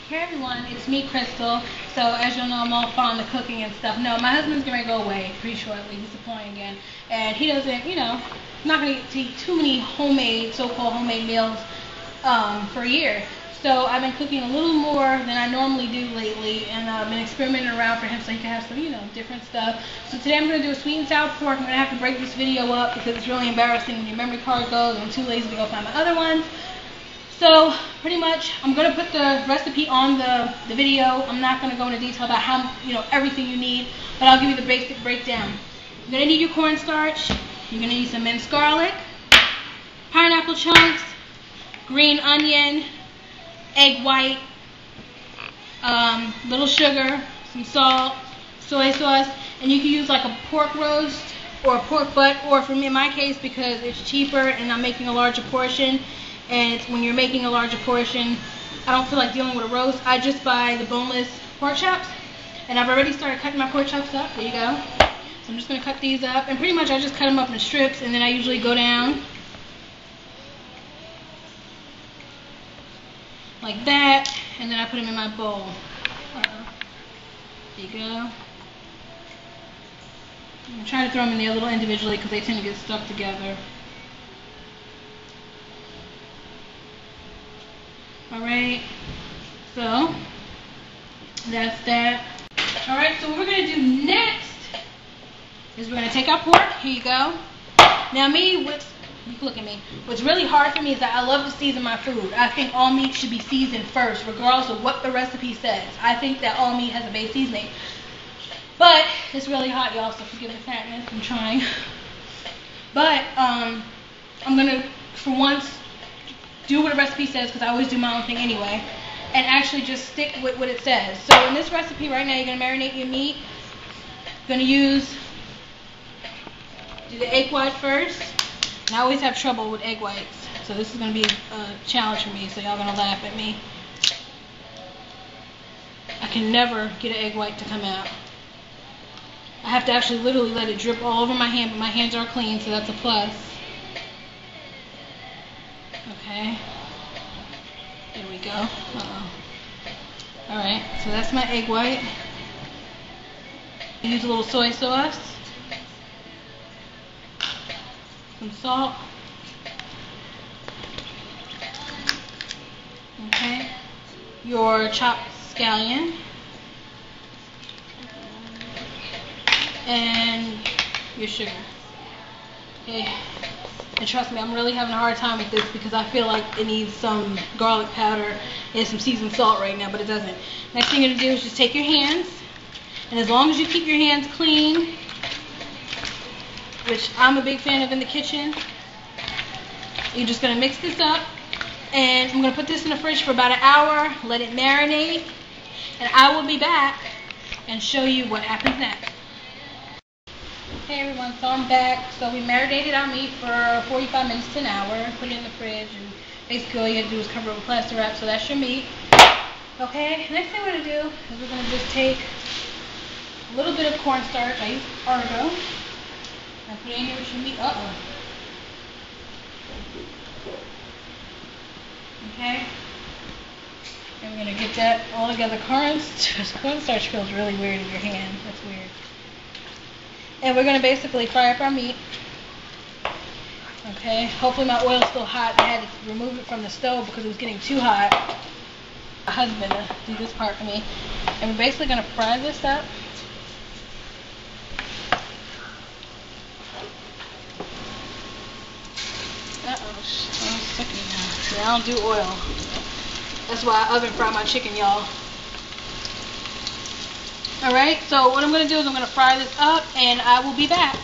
Hey everyone, it's me, Crystal. So as you'll know, I'm all fond of cooking and stuff. No, my husband's going to go away pretty shortly. He's deploying again. And he doesn't, not going to eat too many homemade, so-called homemade meals for a year. So I've been cooking a little more than I normally do lately, and I've been experimenting around for him so he can have some, different stuff. So today I'm going to do a sweet and sour pork. I'm going to have to break this video up because it's really embarrassing when your memory card goes and I'm too lazy to go find my other ones. So pretty much I'm going to put the recipe on the video. I'm not going to go into detail about how, everything you need, but I'll give you the basic breakdown. You're going to need your cornstarch. You're going to need some minced garlic, pineapple chunks, green onion, egg white, little sugar, some salt, soy sauce, and you can use like a pork roast or a pork butt, or for me in my case, because it's cheaper and I'm making a larger portion, and when you're making a larger portion, I don't feel like dealing with a roast. I just buy the boneless pork chops, and I've already started cutting my pork chops up. There you go. So I'm just going to cut these up, and pretty much I just cut them up in strips, and then I usually go down like that, and then I put them in my bowl. There you go. I'm trying to throw them in there a little individually because they tend to get stuck together. Alright, so that's that. Alright, so what we're going to do next is we're going to take our pork. Here you go. Now you can look at me. What's really hard for me is that I love to season my food. I think all meat should be seasoned first, regardless of what the recipe says. I think that all meat has a base seasoning. But it's really hot, y'all, so forgive the fatness. I'm trying. But I'm going to, for once, do what a recipe says, because I always do my own thing anyway, and actually just stick with what it says. So in this recipe right now, you're going to marinate your meat. You're going to do the egg white first. And I always have trouble with egg whites, so this is going to be a challenge for me, so y'all going to laugh at me. I can never get an egg white to come out. I have to actually literally let it drip all over my hand, but my hands are clean, so that's a plus. Okay. There we go. Alright, so that's my egg white. Use a little soy sauce. Some salt. Okay. Your chopped scallion. And your sugar. Okay. And trust me, I'm really having a hard time with this because I feel like it needs some garlic powder and some seasoned salt right now, but it doesn't. Next thing you're going to do is just take your hands, and as long as you keep your hands clean, which I'm a big fan of in the kitchen, you're just going to mix this up, and I'm going to put this in the fridge for about an hour, let it marinate, and I will be back and show you what happens next. Hey everyone, so I'm back. So we marinated our meat for 45 minutes to an hour, put it in the fridge, and basically all you have to do is cover it with plastic wrap, so that's your meat. Okay, next thing we're going to do is we're going to just take a little bit of cornstarch. I use Argo. And put it in here with your meat. Okay. And we're going to get that all together. Cornstarch feels really weird in your hand. That's weird. And we're going to basically fry up our meat. Okay. Hopefully my oil's still hot. I had to remove it from the stove because it was getting too hot. My husband to do this part for me. And we're basically going to fry this up. I'm sticking now. See, I don't do oil. That's why I oven fry my chicken, y'all. Alright, so what I'm going to do is I'm going to fry this up, and I will be back.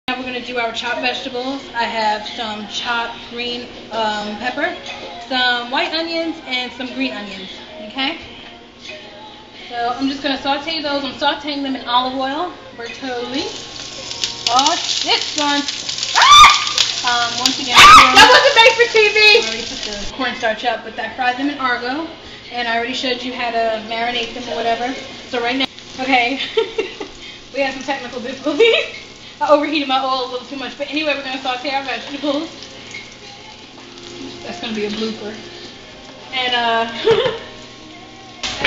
Now we're going to do our chopped vegetables. I have some chopped green pepper, some white onions, and some green onions. Okay? So I'm just going to saute those. I'm sauteing them in olive oil. Bertolli. Oh, shit, son. Once again, that wasn't made for TV. I already put the cornstarch up, but I fried them in Argo, and I already showed you how to marinate them or whatever. So right now, okay, we had some technical difficulties. I overheated my oil a little too much, but anyway, we're going to saute our vegetables. That's going to be a blooper. And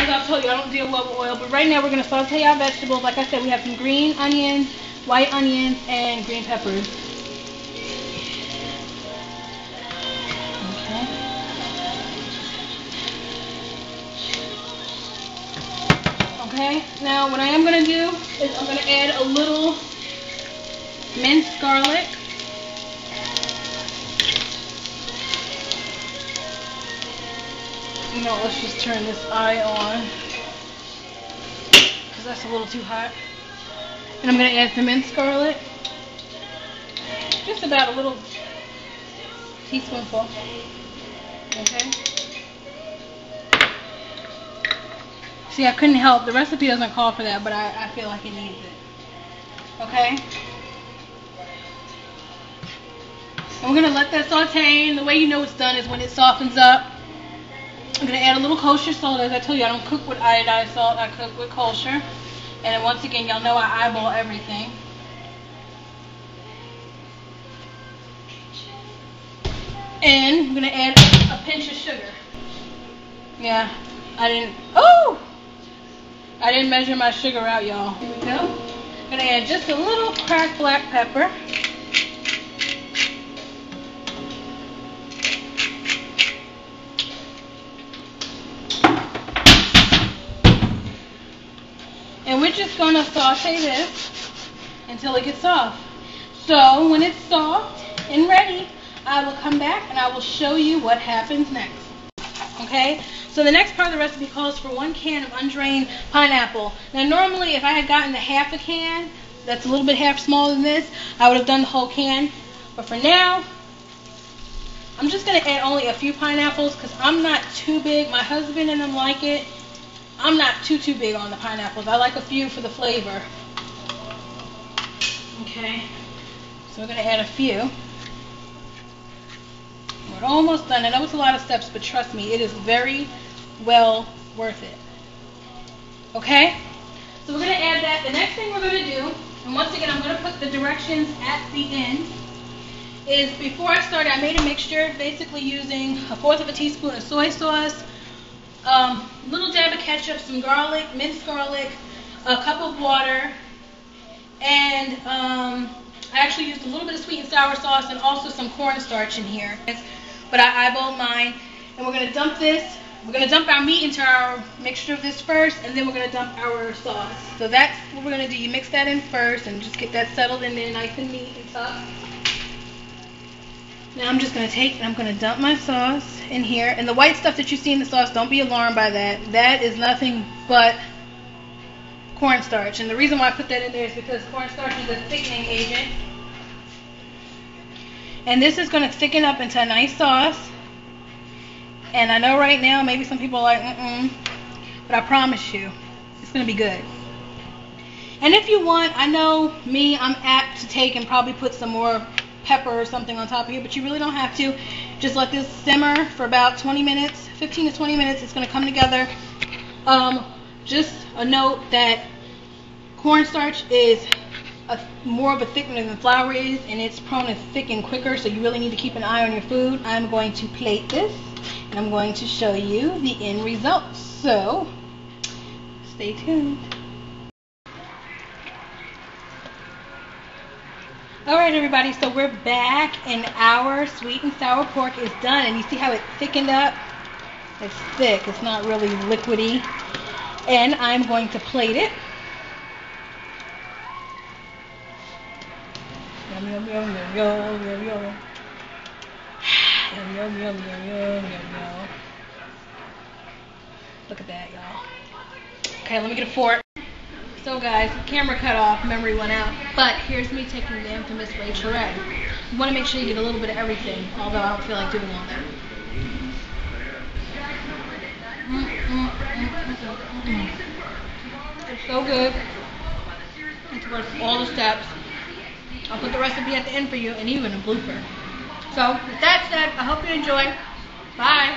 as I've told you, I don't deal well with oil, but right now we're going to saute our vegetables. Like I said, we have some green onions, white onions, and green peppers. Okay. Okay, now what I am going to do is I'm going to add a little minced garlic. You know, let's just turn this eye on because that's a little too hot. And I'm going to add the minced garlic. Just about a little teaspoonful. Okay. See, I couldn't help. The recipe doesn't call for that, but I feel like it needs it. Okay. And we're going to let that saute, and the way you know it's done is when it softens up. I'm going to add a little kosher salt. As I told you, I don't cook with iodized salt. I cook with kosher. And then once again, y'all know I eyeball everything. And I'm going to add a pinch of sugar. Yeah, I didn't measure my sugar out, y'all. Here we go. I'm going to add just a little cracked black pepper. And we're just going to saute this until it gets soft. So when it's soft and ready, I will come back and I will show you what happens next. Okay? So the next part of the recipe calls for 1 can of undrained pineapple. Now normally if I had gotten the half a can, that's a little bit half smaller than this, I would have done the whole can. But for now, I'm just going to add only a few pineapples because I'm not too big. My husband and them like it. I'm not too big on the pineapples. I like a few for the flavor. Okay, so we're going to add a few. We're almost done. I know it's a lot of steps, but trust me, it is very well worth it. Okay, so we're going to add that. The next thing we're going to do, and once again I'm going to put the directions at the end, is before I started I made a mixture basically using 1/4 teaspoon of soy sauce, little dab of ketchup, some garlic, minced garlic, a cup of water, and I actually used a little bit of sweet and sour sauce and also some cornstarch in here. But I eyeballed mine, and we're going to dump this. We're going to dump our meat into our mixture of this first, and then we're going to dump our sauce. So that's what we're going to do. You mix that in first and just get that settled in there nice and neat and tough. Now I'm just going to take and I'm going to dump my sauce in here. And the white stuff that you see in the sauce, don't be alarmed by that. That is nothing but cornstarch. And the reason why I put that in there is because cornstarch is a thickening agent. And this is going to thicken up into a nice sauce. And I know right now maybe some people are like, but I promise you, it's going to be good. And if you want, I know me, I'm apt to take and probably put some more pepper or something on top of here, but you really don't have to. Just let this simmer for about 20 minutes, 15 to 20 minutes. It's going to come together. Just a note that cornstarch is more of a thickener than flour is, and it's prone to thicken quicker, so you really need to keep an eye on your food. I'm going to plate this, and I'm going to show you the end result. So, stay tuned. Alright everybody, so we're back and our sweet and sour pork is done, and you see how it thickened up? It's thick, it's not really liquidy. And I'm going to plate it. Yum yum yum yum yum yum yum. Yum yum yum yum yum yum yum. Look at that, y'all. Okay, let me get a fork. So guys, the camera cut off, memory went out, but here's me taking the infamous Rachel Red. You want to make sure you get a little bit of everything, although I don't feel like doing all that. It's so good. It's worth all the steps. I'll put the recipe at the end for you, and even a blooper. So with that said, I hope you enjoy. Bye.